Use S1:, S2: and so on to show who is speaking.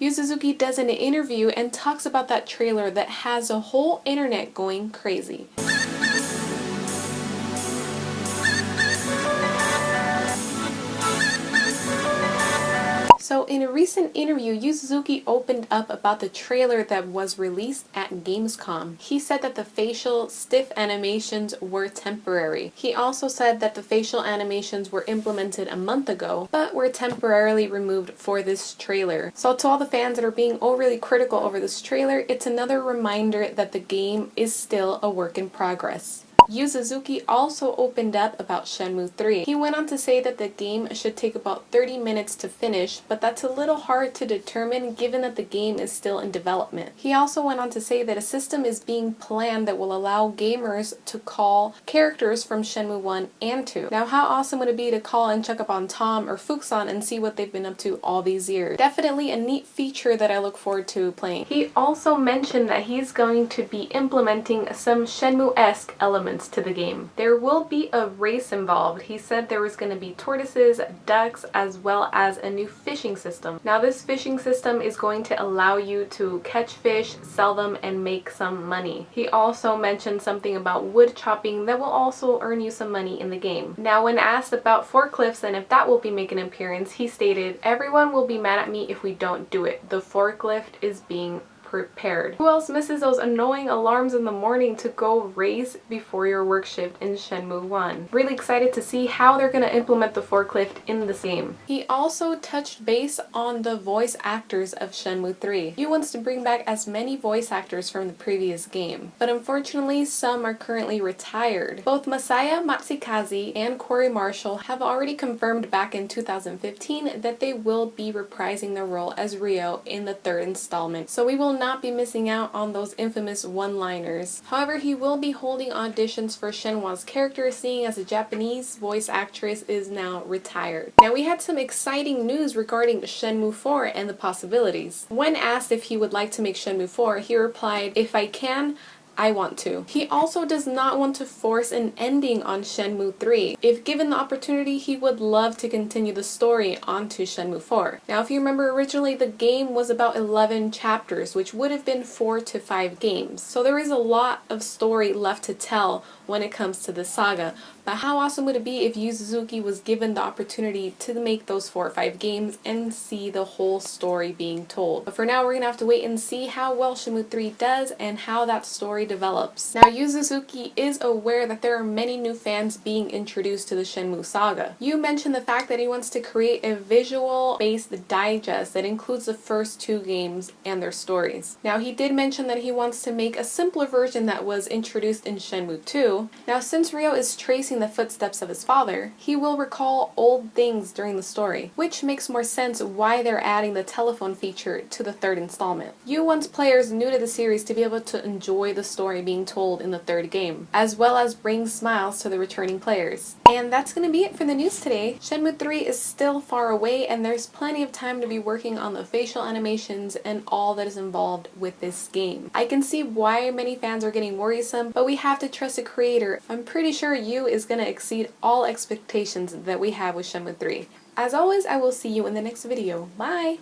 S1: Yu Suzuki does an interview and talks about that trailer that has the whole internet going crazy. So in a recent interview, Yu Suzuki opened up about the trailer that was released at Gamescom. He said that the facial stiff animations were temporary. He also said that the facial animations were implemented a month ago, but were temporarily removed for this trailer. So to all the fans that are being overly critical over this trailer, it's another reminder that the game is still a work in progress. Yu Suzuki also opened up about Shenmue 3. He went on to say that the game should take about 30 minutes to finish, but that's a little hard to determine given that the game is still in development. He also went on to say that a system is being planned that will allow gamers to call characters from Shenmue 1 and 2. Now, how awesome would it be to call and check up on Tom or Fuxan and see what they've been up to all these years? Definitely a neat feature that I look forward to playing. He also mentioned that he's going to be implementing some Shenmue-esque elements to the game. There will be a race involved. He said there was going to be tortoises, ducks, as well as a new fishing system. Now this fishing system is going to allow you to catch fish, sell them, and make some money. He also mentioned something about wood chopping that will also earn you some money in the game. Now when asked about forklifts and if that will be making an appearance, he stated, "Everyone will be mad at me if we don't do it. The forklift is being prepared." Who else misses those annoying alarms in the morning to go race before your work shift in Shenmue 1? Really excited to see how they're going to implement the forklift in this game. He also touched base on the voice actors of Shenmue 3. He wants to bring back as many voice actors from the previous game, but unfortunately some are currently retired. Both Masaya Matsukaze and Corey Marshall have already confirmed back in 2015 that they will be reprising their role as Ryo in the third installment, so we will not be missing out on those infamous one-liners. However, he will be holding auditions for Shenhua's character, seeing as a Japanese voice actress is now retired. Now, we had some exciting news regarding Shenmue 4 and the possibilities. When asked if he would like to make Shenmue 4, he replied, "If I can, I want to." He also does not want to force an ending on Shenmue 3. If given the opportunity, he would love to continue the story onto Shenmue 4. Now, if you remember, originally the game was about 11 chapters, which would have been 4 to 5 games. So there is a lot of story left to tell when it comes to the saga. But how awesome would it be if Yu Suzuki was given the opportunity to make those 4 or 5 games and see the whole story being told? But for now, we're gonna have to wait and see how well Shenmue 3 does and how that story develops. Now, Yu Suzuki is aware that there are many new fans being introduced to the Shenmue saga. Yu mentioned the fact that he wants to create a visual-based digest that includes the first 2 games and their stories. Now, he did mention that he wants to make a simpler version that was introduced in Shenmue 2. Now, since Ryo is tracing the footsteps of his father, he will recall old things during the story, which makes more sense why they're adding the telephone feature to the third installment. Yu wants players new to the series to be able to enjoy the story being told in the third game, as well as bring smiles to the returning players. And that's going to be it for the news today. Shenmue 3 is still far away, and there's plenty of time to be working on the facial animations and all that is involved with this game. I can see why many fans are getting worrisome, but we have to trust the creator. I'm pretty sure Yu is going to exceed all expectations that we have with Shenmue 3. As always, I will see you in the next video. Bye!